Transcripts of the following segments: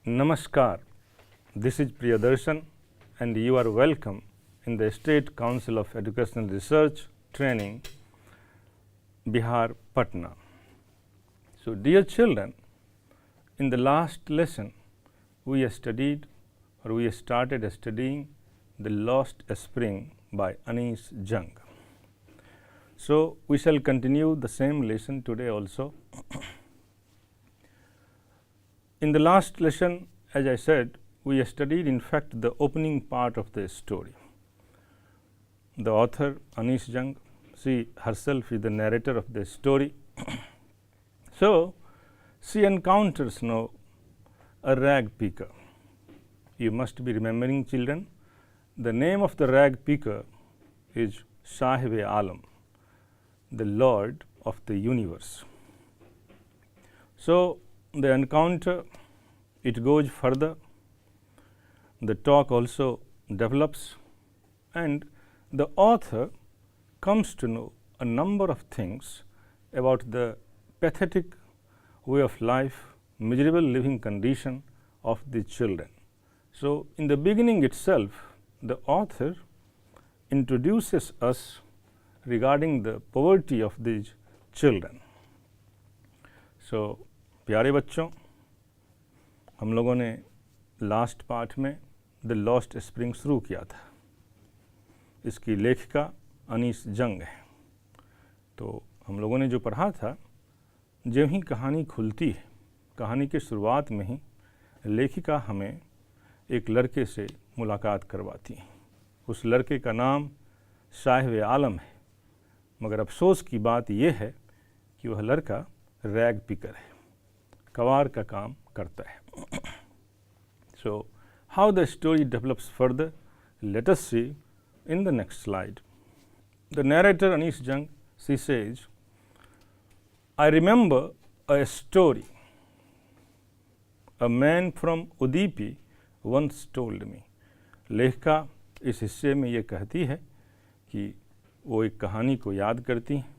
Namaskar, this is Priyadarshan and you are welcome in the State Council of Educational Research Training, Bihar, Patna. So dear children, in the last lesson we started studying The Lost Spring by Anish Jung. So we shall continue the same lesson today also. In the last lesson, as I said, we studied in fact the opening part of the story. The author Anish Jung, she herself is the narrator of the story. So she encounters now a rag picker. You must be remembering, children, the name of the rag picker is Sahib-e-Alam, the Lord of the universe. So the encounter, it goes further, the talk also develops, and the author comes to know a number of things about the pathetic way of life, miserable living condition of the children. So in the beginning itself, the author introduces us regarding the poverty of these children. So प्यारे बच्चों, हम लोगों ने last part में the lost spring शुरू किया था. इसकी लेखिका अनीश जंग है. तो हम लोगों ने जो पढ़ा था, जब ही कहानी खुलती है, कहानी के शुरुआत में ही लेखिका हमें एक लड़के से मुलाकात करवाती है. उस लड़के का नाम साहिब-ए-आलम है, मगर अफसोस की बात यह है कि वह लड़का रैग पिकर है, कवार का काम करता है. So how the story develops further, let us see in the next slide. The narrator Anish Jung, she says, I remember a story a man from Udupi once told me. लेखिका इस हिस्से में ये कहती है कि वो एक कहानी को याद करती हैं,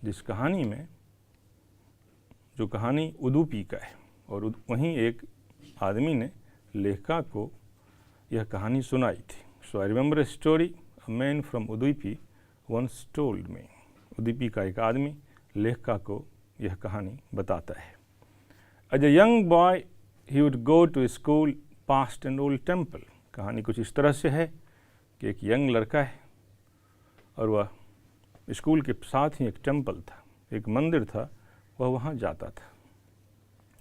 जिस कहानी में, जो कहानी उदुपी का है, और वहीं एक आदमी ने लेखिका को यह कहानी सुनाई थी. So I remember a story a man from Udupi once told me. Udupi का एक आदमी लेखिका को यह कहानी बताता है. As a young boy he would go to school past an old temple. कहानी कुछ इस तरह से है कि एक यंग लड़का है और वह स्कूल के साथ ही एक टेम्पल था, एक मंदिर था, वह वहाँ जाता था.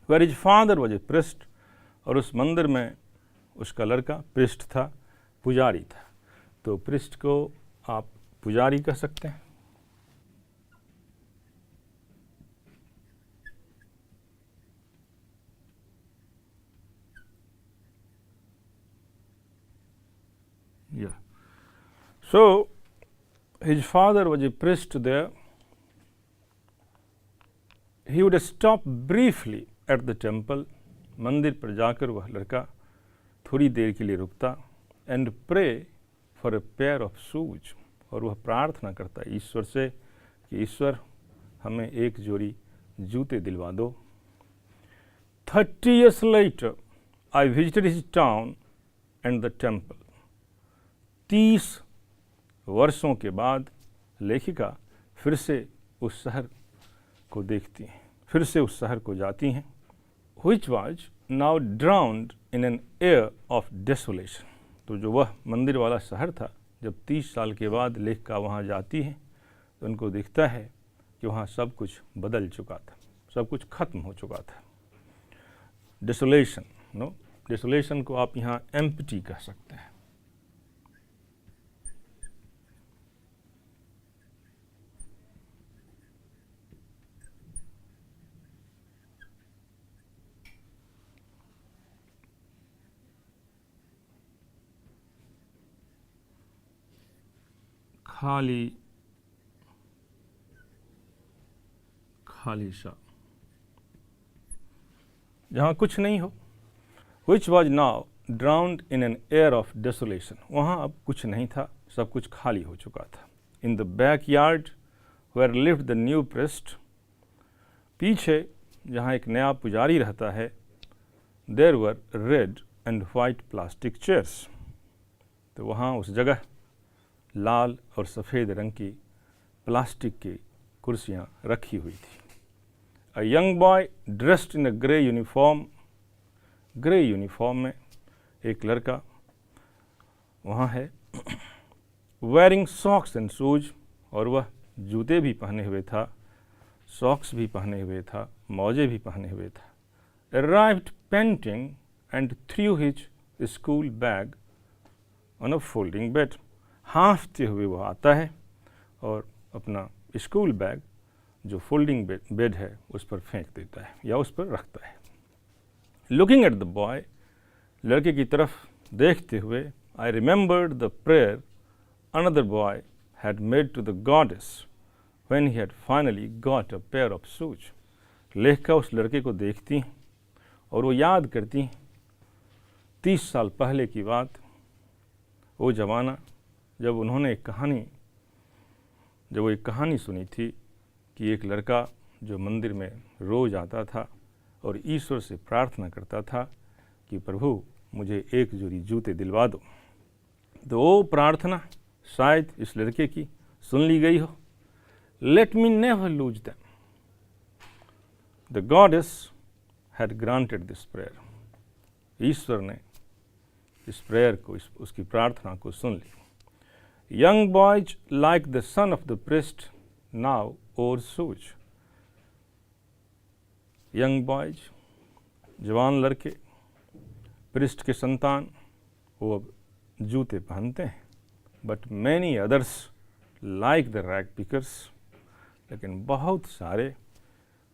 Where is father was a priest, और उस मंदिर में उसका लड़का प्रिस्ट था, पुजारी था. तो प्रिस्ट को आप पुजारी कह सकते हैं. So his father was a priest there. He would stop briefly at the temple. मंदिर पर जाकर वह लड़का थोड़ी देर के लिए रुकता. And pray for a pair of shoes, और वह प्रार्थना करता ईश्वर से कि ईश्वर हमें एक जोड़ी जूते दिलवा दो. 30 years later I visited his town and the temple. 30 वर्षों के बाद लेखिका फिर से उस शहर को देखती हैं, फिर से उस शहर को जाती हैं. which was now drowned in an air of desolation. तो जो वह मंदिर वाला शहर था, जब 30 साल के बाद लेखिका वहाँ जाती है तो उनको दिखता है कि वहाँ सब कुछ बदल चुका था, सब कुछ खत्म हो चुका था. डेसोलेशन, नो, डेसोलेशन को आप यहाँ एम्प्टी कह सकते हैं. खाली खाली सा, जहाँ कुछ नहीं हो. which was now drowned in an air of desolation. वहाँ अब कुछ नहीं था, सब कुछ खाली हो चुका था. In the backyard where lived the new priest, पीछे जहाँ एक नया पुजारी रहता है, there were red and white plastic chairs. तो वहाँ उस जगह लाल और सफ़ेद रंग की प्लास्टिक की कुर्सियाँ रखी हुई थी। A young boy dressed in a grey uniform, grey uniform में एक लड़का वहाँ है, वेयरिंग सॉक्स एंड शूज, और वह जूते भी पहने हुए था, सॉक्स भी पहने हुए था, मौजे भी पहने हुए था। Arrived panting and through his school bag on a folding bed. हाँफते हुए वह आता है और अपना स्कूल बैग जो फोल्डिंग बेड है उस पर फेंक देता है या उस पर रखता है। लुकिंग एट द बॉय, लड़के की तरफ देखते हुए, I remembered the prayer another boy had made to the goddess when he had finally got a pair of shoes। लेखिका उस लड़के को देखती और वो याद करती 30 साल पहले की बात, वो ज़माना जब उन्होंने एक कहानी सुनी थी कि एक लड़का जो मंदिर में रोज़ आता था और ईश्वर से प्रार्थना करता था कि प्रभु मुझे एक जोड़ी जूते दिलवा दो। तो वो प्रार्थना शायद इस लड़के की सुन ली गई हो। Let me never lose them. The goddess had granted this prayer. ईश्वर ने इस प्रेयर को, उसकी प्रार्थना को सुन ली। Young boys like the son of the priest now or shoes. Young boys, जवान लड़के, प्रिस्ट के संतान, वो अब जूते पहनते हैं। But many others like the rag pickers. लेकिन बहुत सारे,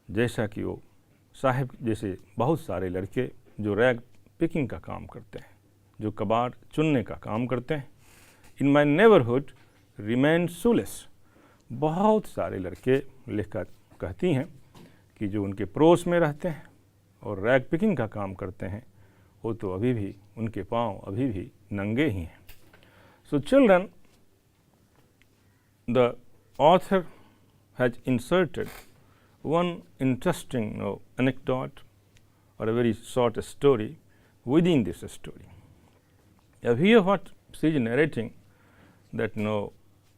जैसा कि वो साहिब जैसे बहुत सारे लड़के जो रैग पिकिंग का काम करते हैं, जो कबाड़ चुनने का काम करते हैं, इन माई नेबरहुड रिमेन शूलेस। बहुत सारे लड़के, लेखिका कहती हैं कि जो उनके पड़ोस में रहते हैं और रैग पिकिंग का काम करते हैं, वो तो अभी भी, उनके पाँव अभी भी नंगे ही हैं। So children, the author has inserted one interesting anecdote or a very short story within this story. Here what she is narrating, that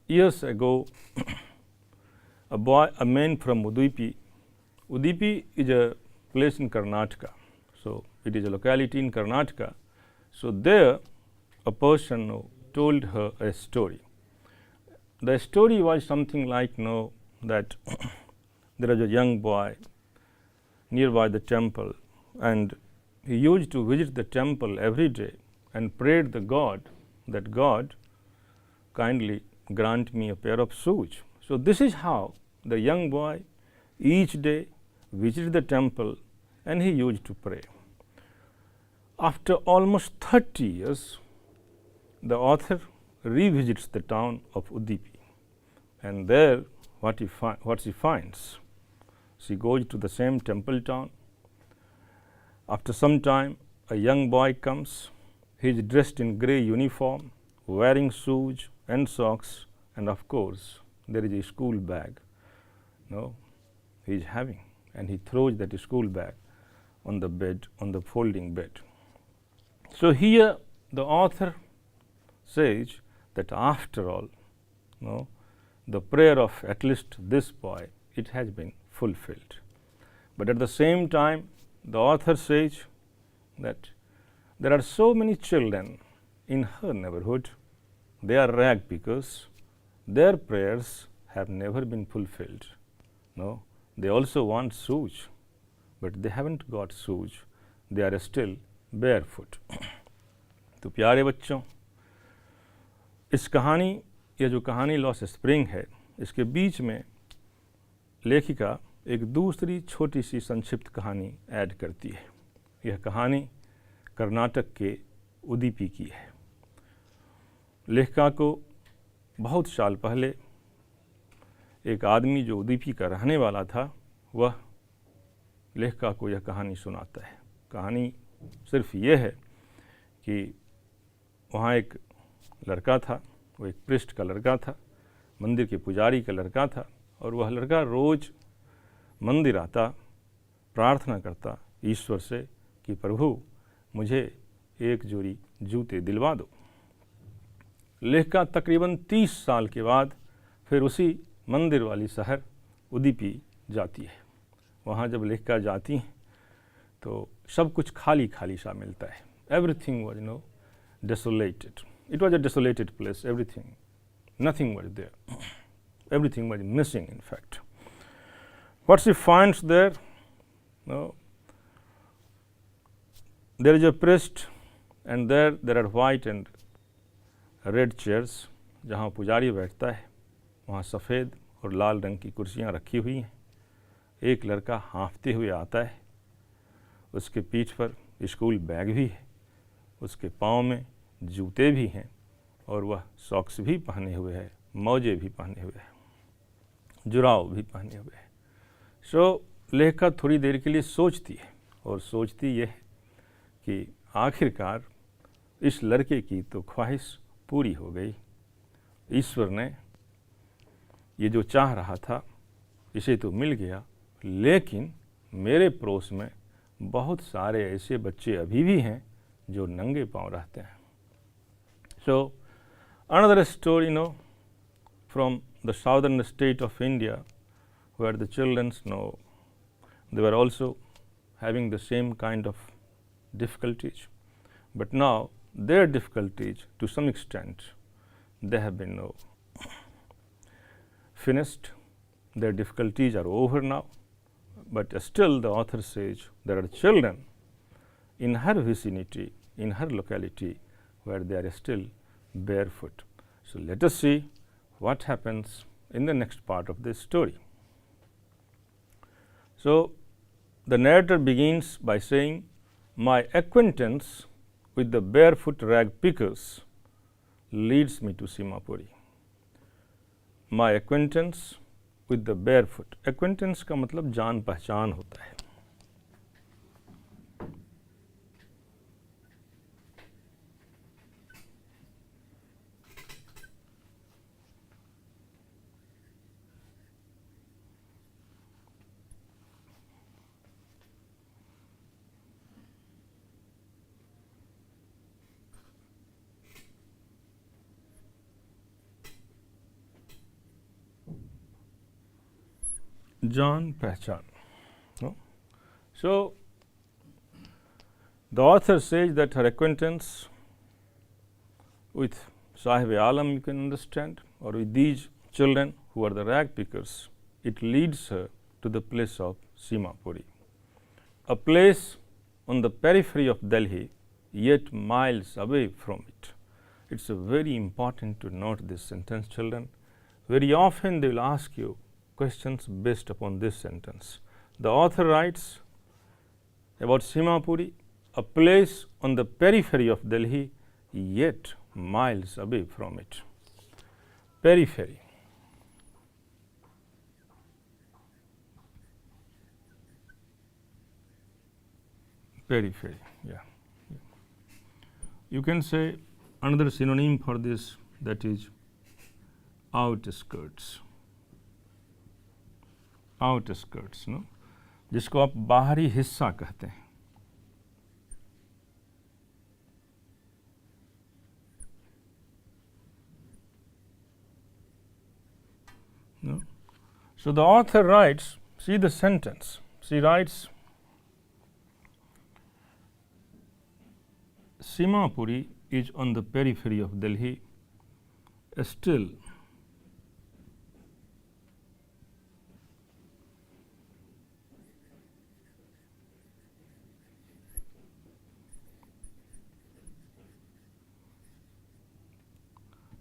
years ago a man from Udupi is a place in Karnataka, so it is a locality in Karnataka. So there a person told her a story. The story was something like that there was a young boy nearby the temple, and he used to visit the temple every day and prayed the God that God kindly grant me a pair of shoes. So this is how the young boy each day visited the temple and he used to pray. After almost 30 years, the author revisits the town of Udupi, and there what she finds, she goes to the same temple town. After some time, a young boy comes. He is dressed in grey uniform, wearing shoes and socks, and of course there is a school bag he is having, and he throws that school bag on the bed, on the folding bed. So here the author says that after all, the prayer of at least this boy, it has been fulfilled. But at the same time, the author says that there are so many children in her neighborhood, they are rag pickers, their prayers have never been fulfilled. They also want shoes, but they haven't got shoes, they are still barefoot. तो प्यारे बच्चों, इस कहानी, यह जो कहानी lost spring है, इसके बीच में लेखिका एक दूसरी छोटी सी संक्षिप्त कहानी ऐड करती है। यह कहानी कर्नाटक के उदुपी की है। लेखिका को बहुत साल पहले एक आदमी जो उदुपी का रहने वाला था, वह लेखिका को यह कहानी सुनाता है। कहानी सिर्फ ये है कि वहाँ एक लड़का था, वो एक प्रिस्ट का लड़का था, मंदिर के पुजारी का लड़का था, और वह लड़का रोज़ मंदिर आता, प्रार्थना करता ईश्वर से कि प्रभु मुझे एक जोड़ी जूते दिलवा दो। लेखिका तकरीबन 30 साल के बाद फिर उसी मंदिर वाली शहर उदुपी जाती है। वहाँ जब लेखिका जाती हैं तो सब कुछ खाली खाली सा मिलता है। Everything was desolated. It was a desolated place. Nothing was there. Everything was missing, in fact. What she finds there, there is a priest, and there are white and red chairs. जहाँ पुजारी बैठता है वहाँ सफ़ेद और लाल रंग की कुर्सियाँ रखी हुई हैं। एक लड़का हाँफते हुए आता है, उसके पीठ पर स्कूल बैग भी है, उसके पाँव में जूते भी हैं और वह सॉक्स भी पहने हुए है, मौजे भी पहने हुए है, जुराब भी पहने हुए है। लेखिका थोड़ी देर के लिए सोचती है और सोचती यह है कि आखिरकार इस लड़के की तो ख्वाहिश पूरी हो गई। ईश्वर ने ये जो चाह रहा था इसे तो मिल गया, लेकिन मेरे पड़ोस में बहुत सारे ऐसे बच्चे अभी भी हैं जो नंगे पांव रहते हैं। So another story, from the southern state of India, where the children they were also having the same kind of difficulties, but now their difficulties to some extent they have been finished. Their difficulties are over now, but still the author says there are children in her vicinity, in her locality, where they are still barefoot. So let us see what happens in the next part of this story. So the narrator begins by saying, my acquaintance with the barefoot rag pickers leads me to Simapuri. My acquaintance with the barefoot. Acquaintance का मतलब जान पहचान होता है। जान पहचान. No? So the author says that her acquaintance with Sahib Alam, you can understand, or with these children who are the rag pickers, it leads her to the place of Simapuri, a place on the periphery of Delhi, yet miles away from it. It's very important to note this sentence, children. Very often they will ask you questions based upon this sentence. The author writes about Simapuri, a place on the periphery of Delhi, yet miles away from it. Periphery. Periphery, yeah. You can say another synonym for this, that is outskirts. Outskirts, no? जिसको आप बाहरी हिस्सा कहते हैं. No? So the author writes, see the sentence. She writes, Simapuri is on the periphery of Delhi. Still,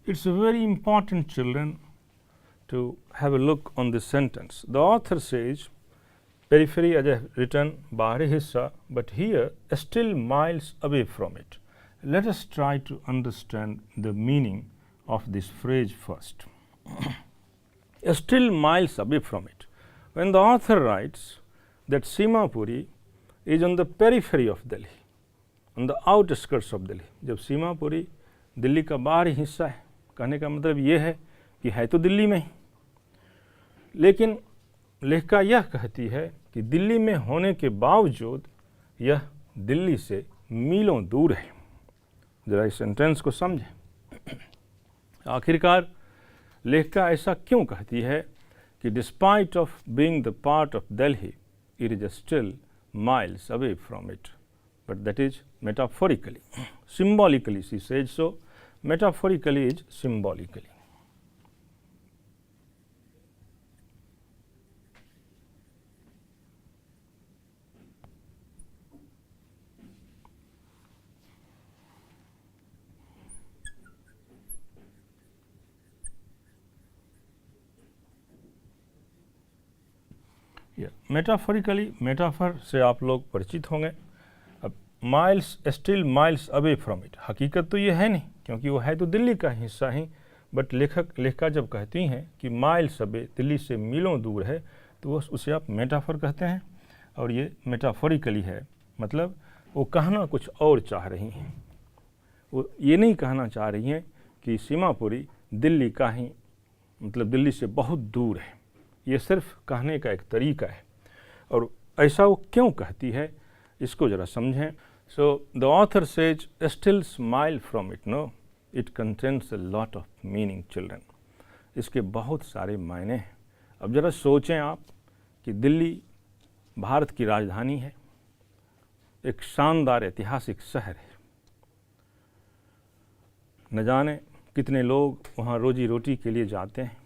it's very important, children, to have a look on this sentence. The author says, periphery as I have written, bahari hissa, but here still miles away from it. Let us try to understand the meaning of this phrase first. Still miles away from it. When the author writes that Simapuri is on the periphery of Delhi, on the outskirts of Delhi, जब सीमापुरी दिल्ली का बाहरी हिस्सा है, कहने का मतलब ये है कि है तो दिल्ली में ही, लेकिन लेखिका यह कहती है कि दिल्ली में होने के बावजूद यह दिल्ली से मीलों दूर है। जरा इस सेंटेंस को समझें। आखिरकार लेखिका ऐसा क्यों कहती है कि despite of being the part of Delhi it is still miles away from it, but that is metaphorically, symbolically she says so, metaphorically is symbolically. Metaphorically, metaphor से आप लोग परिचित होंगे। अब miles, still miles away from it, हकीकत तो ये है नहीं क्योंकि वो है तो दिल्ली का हिस्सा ही, बट लेखिका जब कहती हैं कि माइल्स अवे, दिल्ली से मीलों दूर है, तो वो उसे आप मेटाफर कहते हैं। और ये मेटाफोरिकली है, मतलब वो कहना कुछ और चाह रही हैं। वो ये नहीं कहना चाह रही हैं कि सीमापुरी दिल्ली का ही, मतलब दिल्ली से बहुत दूर है। ये सिर्फ कहने का एक तरीका है। और ऐसा वो क्यों कहती है इसको ज़रा समझें। So the author says still smile from it, no it contains a lot of meaning children. इसके बहुत सारे मायने हैं। अब ज़रा सोचें आप कि दिल्ली भारत की राजधानी है, एक शानदार ऐतिहासिक शहर है। न जाने कितने लोग वहाँ रोजी रोटी के लिए जाते हैं,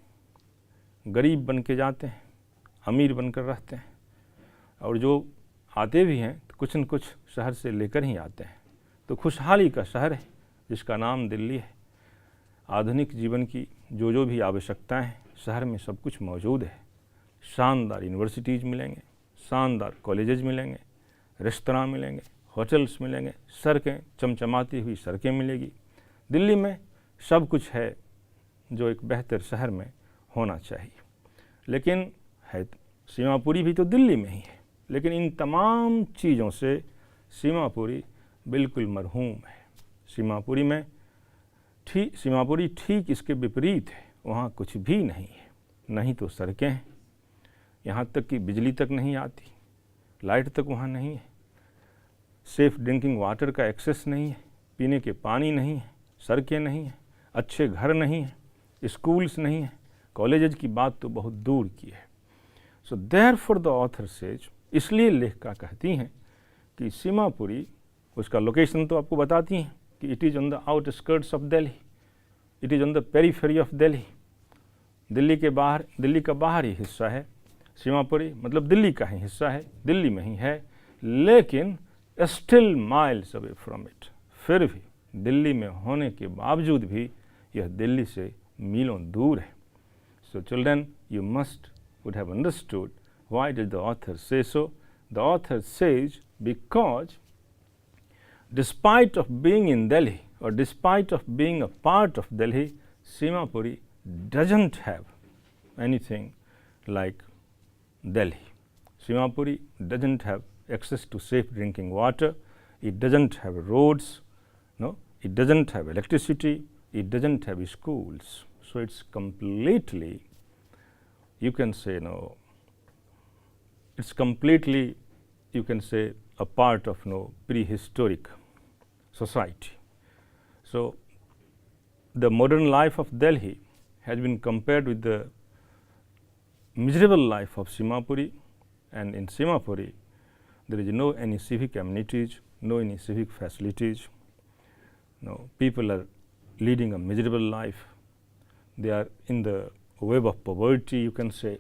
गरीब बन के जाते हैं, अमीर बनकर रहते हैं, और जो आते भी हैं तो कुछ न कुछ शहर से लेकर ही आते हैं। तो खुशहाली का शहर है जिसका नाम दिल्ली है। आधुनिक जीवन की जो भी आवश्यकताएं हैं शहर में सब कुछ मौजूद है। शानदार यूनिवर्सिटीज़ मिलेंगे, शानदार कॉलेजेस मिलेंगे, रेस्तरां मिलेंगे, होटल्स मिलेंगे, सड़कें, चमचमाती हुई सड़कें मिलेगी। दिल्ली में सब कुछ है जो एक बेहतर शहर में होना चाहिए। लेकिन है, सीमापुरी भी तो दिल्ली में ही है, लेकिन इन तमाम चीज़ों से सीमापुरी बिल्कुल मरहूम है। सीमापुरी ठीक इसके विपरीत है। वहाँ कुछ भी नहीं है, नहीं तो सड़कें हैं, यहाँ तक कि बिजली तक नहीं आती, लाइट तक वहाँ नहीं है, सेफ ड्रिंकिंग वाटर का एक्सेस नहीं है, पीने के पानी नहीं है, सड़कें नहीं हैं, अच्छे घर नहीं हैं, स्कूल्स नहीं हैं, कॉलेजेज की बात तो बहुत दूर की है। So therefore the author says, इसलिए लेखिका कहती हैं कि सीमापुरी, उसका लोकेशन तो आपको बताती हैं कि it is on the outskirts of Delhi, it is on the periphery of Delhi. Delhi के बाहर, दिल्ली का बाहरी हिस्सा है सीमापुरी, मतलब दिल्ली का ही हिस्सा है, दिल्ली में ही है, लेकिन still miles away from it, फिर भी दिल्ली में होने के बावजूद भी यह दिल्ली से मीलों दूर है। So children, you would have understood why did the author say so. The author says because despite of being in Delhi or despite of being a part of Delhi, Simapuri doesn't have anything like Delhi. Simapuri doesn't have access to safe drinking water, it doesn't have roads, no, it doesn't have electricity, it doesn't have schools. So it's completely, you can say, no, it's completely, you can say, a part of prehistoric society. So the modern life of Delhi has been compared with the miserable life of Simapuri, and in Simapuri there is no any civic amenities, no any civic facilities. No, people are leading a miserable life. They are in the web of poverty, you can say.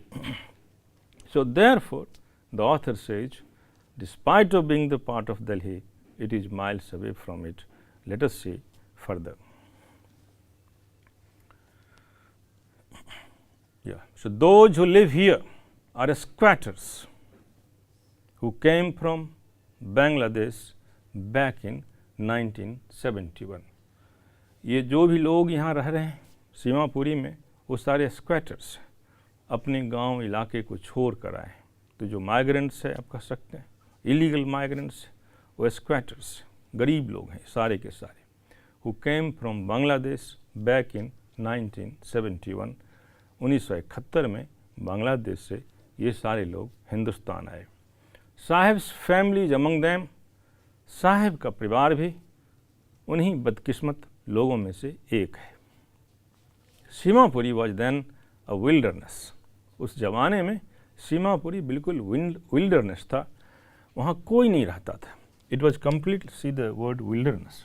So therefore, the author says, despite of being the part of Delhi, it is miles away from it. Let us see further. Yeah. So those who live here are squatters who came from Bangladesh back in 1971. ये जो भी लोग यहाँ रह रहे हैं सीमापुरी में, वो सारे स्क्वैटर्स अपने गांव इलाके को छोड़ कर आए। तो जो माइग्रेंट्स है, आप कह सकते हैं इलीगल माइग्रेंट्स, वो स्क्वैटर्स, गरीब लोग हैं सारे के सारे, who came from Bangladesh back in 1971, 1971 में बांग्लादेश से ये सारे लोग हिंदुस्तान आए। साहिब्स फैमिलीज अमंग दैम, साहब का परिवार भी उन्हीं बदकिस्मत लोगों में से एक है। Seemapuri was then a wilderness. उस जमाने में सीमापुरी बिल्कुल विल्डरनेस था, वहाँ कोई नहीं रहता था। It was complete, see the word wilderness.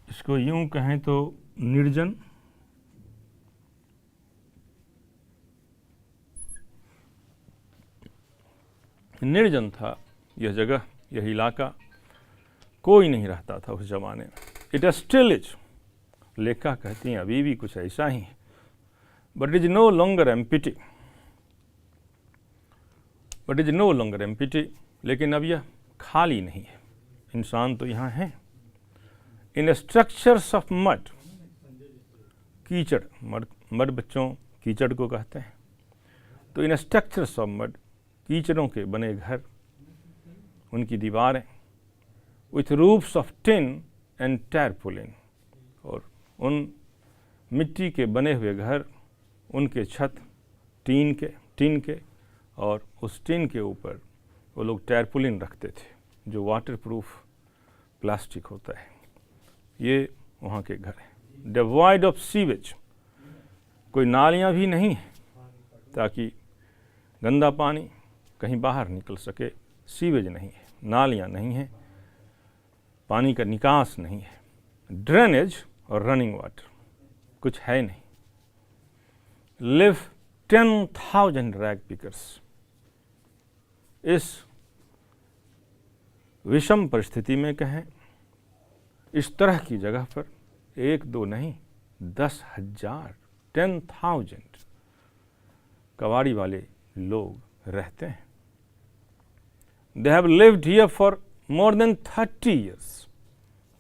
इसको यूं कहें तो निर्जन, निर्जन था यह जगह, यह इलाका, कोई नहीं रहता था उस जमाने में। इट स्टिल इज, लेखा कहती हैं अभी भी कुछ ऐसा ही है। But is no longer empty, but is no longer empty, लेकिन अब यह खाली नहीं है। इंसान तो यहाँ है। इन स्ट्रक्चर्स ऑफ मड, कीचड़, मड बच्चों कीचड़ को कहते हैं। तो इन स्ट्रक्चर्स ऑफ मड, कीचड़ों के बने घर, उनकी दीवारें, with roofs of tin and tarpaulin, और उन मिट्टी के बने हुए घर, उनके छत टीन के, और उस टीन के ऊपर वो लोग टैरपोलिन रखते थे, जो वाटरप्रूफ प्लास्टिक होता है। ये वहाँ के घर हैं। डिवाइड ऑफ सीवेज, कोई नालियाँ भी नहीं हैं ताकि गंदा पानी कहीं बाहर निकल सके। सीवेज नहीं है, नालियाँ नहीं हैं, पानी का निकास नहीं है। ड्रेनेज और रनिंग वाटर कुछ है नहीं। लिव 10,000 रैग पिकर्स, इस विषम परिस्थिति में कहें, इस तरह की जगह पर एक दो नहीं 10,000, 10,000 कवाड़ी वाले लोग रहते हैं। They have lived here for more than 30 years।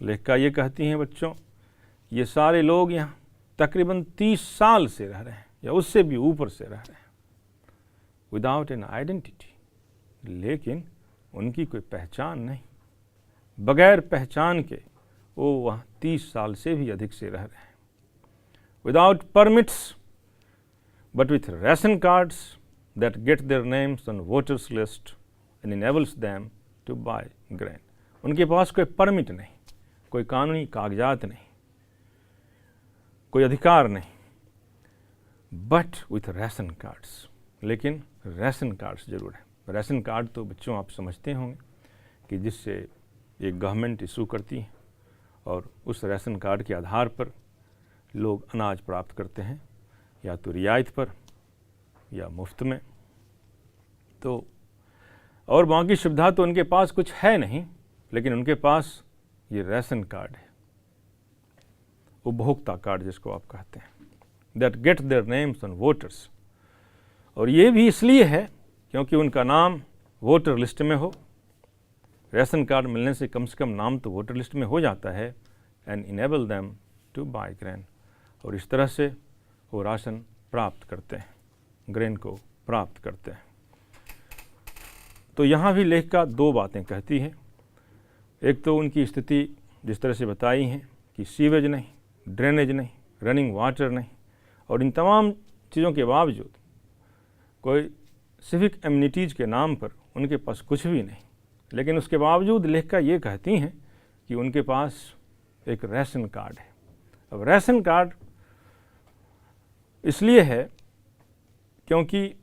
लेखिका ये कहती हैं बच्चों, ये सारे लोग यहाँ तकरीबन 30 साल से रह रहे हैं, या उससे भी ऊपर से रह रहे हैं। विदाउट एन आइडेंटिटी, लेकिन उनकी कोई पहचान नहीं। बगैर पहचान के वो वहाँ 30 साल से भी अधिक से रह रहे हैं। Without permits but with ration cards that get their names on voters list and enables them to buy grain. उनके पास कोई परमिट नहीं, कोई कानूनी कागजात नहीं, कोई अधिकार नहीं, बट विथ राशन कार्ड्स, लेकिन राशन कार्ड्स जरूर है। राशन कार्ड तो बच्चों आप समझते होंगे कि जिससे एक गवर्नमेंट इशू करती है, और उस राशन कार्ड के आधार पर लोग अनाज प्राप्त करते हैं, या तो रियायत पर या मुफ्त में। तो और बाकी सुविधा तो उनके पास कुछ है नहीं, लेकिन उनके पास ये राशन कार्ड है, उपभोक्ता कार्ड जिसको आप कहते हैं, that get their names on voters. और ये भी इसलिए है क्योंकि उनका नाम वोटर लिस्ट में हो। राशन कार्ड मिलने से कम नाम तो वोटर लिस्ट में हो जाता है। And enable them to buy grain, और इस तरह से वो राशन प्राप्त करते हैं, ग्रेन को प्राप्त करते हैं। तो यहाँ भी लेखिका दो बातें कहती है। एक तो उनकी स्थिति जिस तरह से बताई है कि सीवेज नहीं, ड्रेनेज नहीं, रनिंग वाटर नहीं, और इन तमाम चीज़ों के बावजूद कोई सिविक एम्यूनिटीज़ के नाम पर उनके पास कुछ भी नहीं। लेकिन उसके बावजूद लेखिका ये कहती हैं कि उनके पास एक राशन कार्ड है। अब राशन कार्ड इसलिए है क्योंकि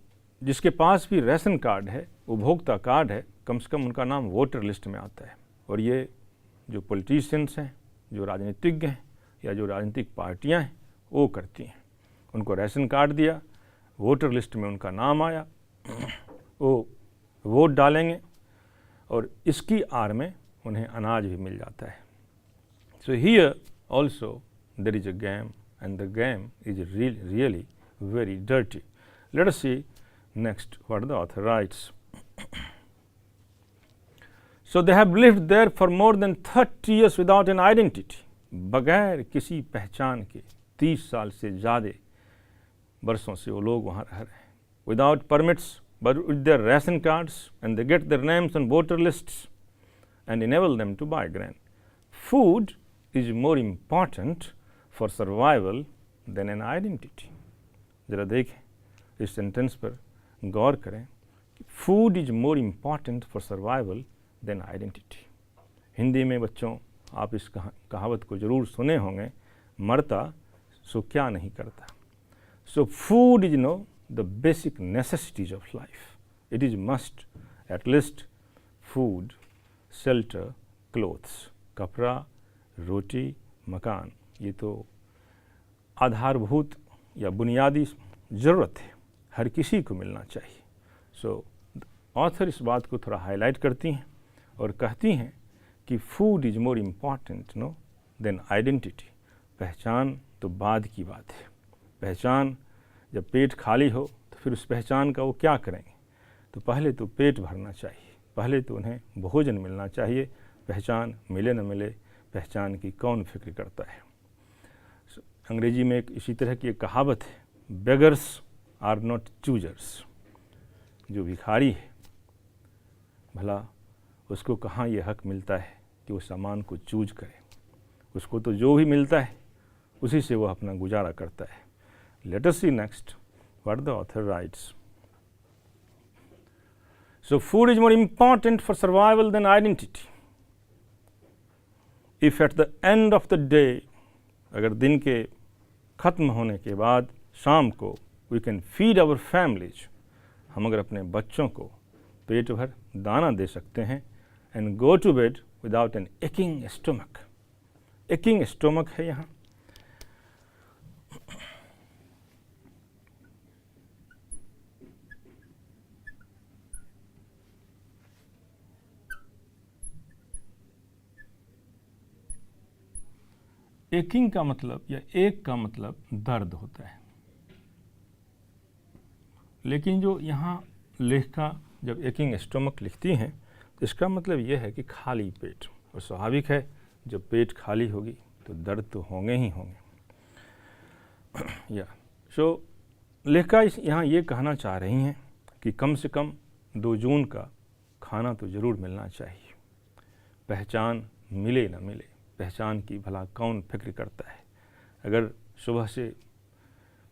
जिसके पास भी राशन कार्ड है, उपभोक्ता कार्ड है, कम से कम उनका नाम वोटर लिस्ट में आता है। और ये जो पॉलिटिशियंस हैं, जो राजनीतिज्ञ हैं, या जो राजनीतिक पार्टियां हैं, वो करती हैं। उनको राशन कार्ड दिया, वोटर लिस्ट में उनका नाम आया, वो वोट डालेंगे, और इसकी आड़ में उन्हें अनाज भी मिल जाता है। So here also there is a game, and the game is really very dirty. Let us see next what the author writes. So they have lived there for more than 30 years without an identity. बगैर किसी पहचान के 30 साल से ज़्यादा बरसों से वो लोग वहाँ रह रहे हैं without permits but with their ration cards, and they get their names on voter lists and enable them to buy grain. Food is more important for survival than an identity. जरा देखें इस सेंटेंस पर गौर करें. Food is more important for survival than identity. Hindi में बच्चों आप इस कहावत को ज़रूर सुने होंगे, मरता सो क्या नहीं करता. So food is the basic necessities of life. It is must, at least food, shelter, clothes. कपड़ा, रोटी, मकान, ये तो आधारभूत या बुनियादी ज़रूरत है, हर किसी को मिलना चाहिए. सो ऑथर इस बात को थोड़ा हाईलाइट करती हैं और कहती हैं कि food is more important than identity. पहचान तो बाद की बात है. पहचान जब पेट खाली हो तो फिर उस पहचान का वो क्या करेंगे. तो पहले तो पेट भरना चाहिए, पहले तो उन्हें भोजन मिलना चाहिए. पहचान मिले न मिले, पहचान की कौन फिक्र करता है. अंग्रेजी में एक इसी तरह की एक कहावत है, बेगर्स आर नॉट चूजर्स. जो भिखारी है भला उसको कहाँ ये हक मिलता है कि वो सामान को चूज करे. उसको तो जो भी मिलता है उसी से वो अपना गुजारा करता है. Let us see next what the author writes. So food is more important for survival than identity. If at the end of the day, अगर दिन के ख़त्म होने के बाद शाम को we can feed our families, हम अगर अपने बच्चों को पेट भर दाना दे सकते हैं and go to bed without an aching stomach. aching stomach है यहाँ. एकिंग का मतलब या एक का मतलब दर्द होता है, लेकिन जो यहाँ लेखिका जब एकिंग स्टमक लिखती हैं तो इसका मतलब यह है कि खाली पेट. और स्वाभाविक है जब पेट खाली होगी तो दर्द तो होंगे ही होंगे. या सो लेखिका यहाँ ये कहना चाह रही हैं कि कम से कम 2 जून का खाना तो ज़रूर मिलना चाहिए. पहचान मिले न मिले, पहचान की भला कौन फिक्र करता है. अगर सुबह से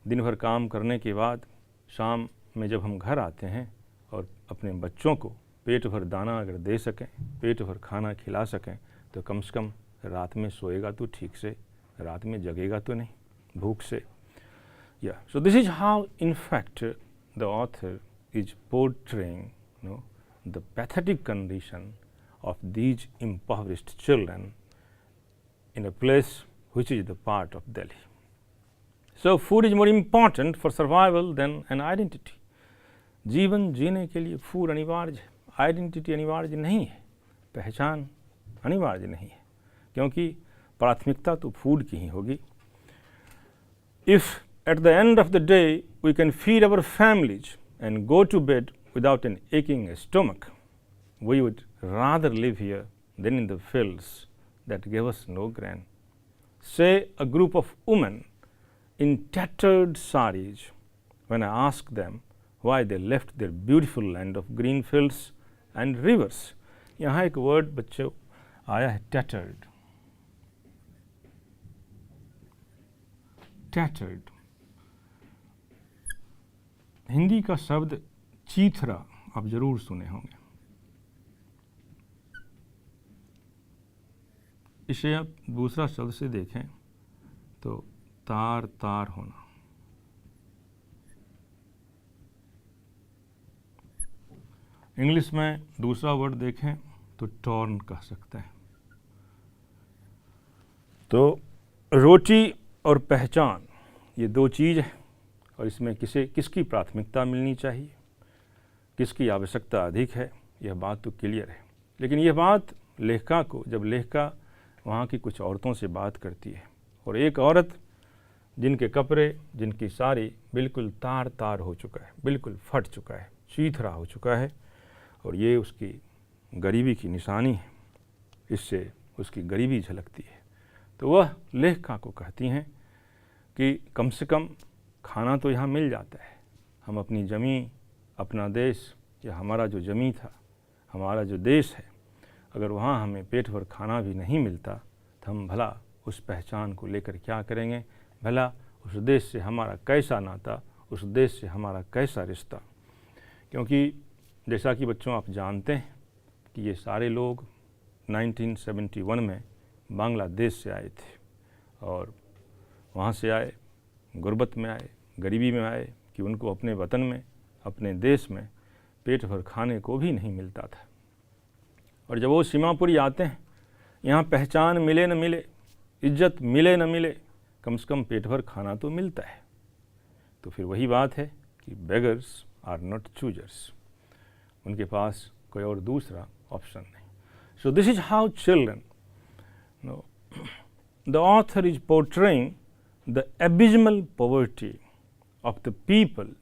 दिन भर काम करने के बाद शाम में जब हम घर आते हैं और अपने बच्चों को पेट भर दाना अगर दे सकें, पेट भर खाना खिला सकें, तो कम से कम रात में सोएगा तो ठीक से, रात में जगेगा तो नहीं भूख से. या so this is how in fact the author is portraying the pathetic condition of these impoverished children in a place which is the part of Delhi. So food is more important for survival than an identity. जीवन जीने के लिए food अनिवार्य है, identity अनिवार्य नहीं है, पहचान अनिवार्य नहीं है, क्योंकि प्राथमिकता तो फूड की ही होगी. If at the end of the day we can feed our families and go to bed without an aching stomach, we would rather live here than in the fields that gave us no grain. Say a group of women in tattered saris when I asked them why they left their beautiful land of green fields and rivers. यहाँ एक word बच्चों आया है tattered. tattered Hindi का शब्द चीथरा आप जरूर सुने होंगे. इसे आप दूसरा शब्द से देखें तो तार तार होना. इंग्लिश में दूसरा वर्ड देखें तो टॉर्न कह सकते हैं. तो रोटी और पहचान ये 2 चीज़ है और इसमें किसकी प्राथमिकता मिलनी चाहिए, किसकी आवश्यकता अधिक है, यह बात तो क्लियर है. लेकिन यह बात लेखिका को, जब लेखिका वहाँ की कुछ औरतों से बात करती है और एक औरत जिनके कपड़े, जिनकी साड़ी बिल्कुल तार तार हो चुका है, बिल्कुल फट चुका है, चीथरा हो चुका है और ये उसकी गरीबी की निशानी है, इससे उसकी गरीबी झलकती है. तो वह लेखिका को कहती हैं कि कम से कम खाना तो यहाँ मिल जाता है, हम अपनी ज़मीं, अपना देश या हमारा जो ज़मीं था, हमारा जो देश है, अगर वहाँ हमें पेट भर खाना भी नहीं मिलता तो हम भला उस पहचान को लेकर क्या करेंगे, भला उस देश से हमारा कैसा नाता, उस देश से हमारा कैसा रिश्ता। क्योंकि जैसा कि बच्चों आप जानते हैं कि ये सारे लोग 1971 में बांग्लादेश से आए थे और वहाँ से आए, गुर्बत में आए, गरीबी में आए कि उनको अपने वतन में, अपने देश में पेट भर खाने को भी नहीं मिलता था। और जब वो सीमापुरी आते हैं, यहाँ पहचान मिले न मिले, इज्जत मिले न मिले, कम से कम पेट भर खाना तो मिलता है। तो फिर वही बात है कि बेगर्स आर नॉट चूजर्स, उनके पास कोई और दूसरा ऑप्शन नहीं। So this is how children, the author is portraying the एबिजमल poverty of the people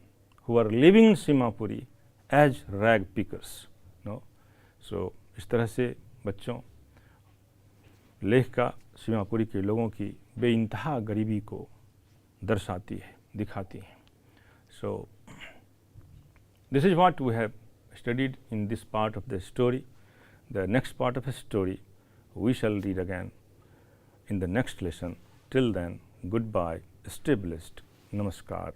who are living Simapuri as rag pickers. No? So, इस तरह से बच्चों लेख का सीमापुरी के लोगों की बेइंतहा गरीबी को दर्शाती है, दिखाती है। So, this is what we have studied in this part of the story. The next part of the story we shall read again in the next lesson. Till then, goodbye, stay blessed, namaskar.